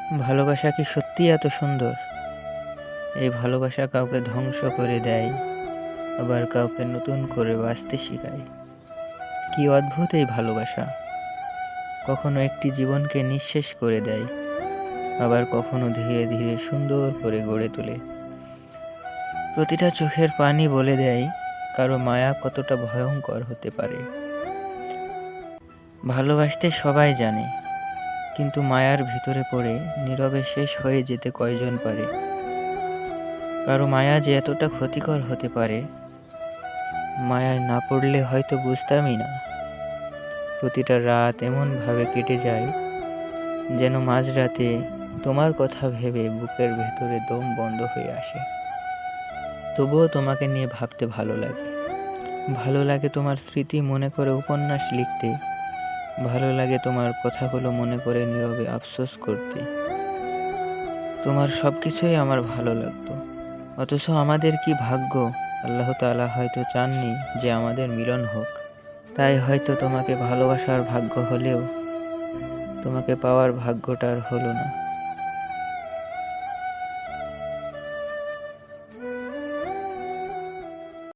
ভালোবাসা কি সত্যিই এত সুন্দর? এই ভালোবাসা কাউকে ধ্বংস করে দেয়, আবার কাউকে নতুন করে বাঁচতে শেখায়। কি অদ্ভুত এই ভালোবাসা! কখনো একটি জীবনকে নিঃশেষ করে দেয়, আবার কখনো ধীরে ধীরে সুন্দর করে গড়ে তোলে। প্রতিটা চোখের পানি বলে দেয় কারো মায়া কতটা ভয়ঙ্কর হতে পারে। ভালোবাসতে সবাই জানে, কিন্তু মায়ার ভিতরে পড়ে নীরবে শেষ হয়ে যেতে কয়জন পারে। কারো মায়া যে এতটা ক্ষতিকর হতে পারে, মায়ায় না পড়লে হয়তো বুঝতামই না। প্রতিটা রাত এমনভাবে কেটে যায় যেন মাঝরাতে তোমার কথা ভেবে বুকের ভেতরে দম বন্ধ হয়ে আসে। তবুও তোমাকে নিয়ে ভাবতে ভালো লাগে। ভালো লাগে তোমার স্মৃতি মনে করে উপন্যাস লিখতে। ভালো লাগে তোমার কথাগুলো মনে করে নীরবে আফসোস করতে। তোমার সব কিছুই আমার ভালো লাগতো। অথচ আমাদের কি ভাগ্য, আল্লাহ তাআলা হয়তো চাননি যে আমাদের মিলন হোক। তাই হয়তো তোমাকে ভালোবাসার ভাগ্য হলেও তোমাকে পাওয়ার ভাগ্যটা আর হলো না।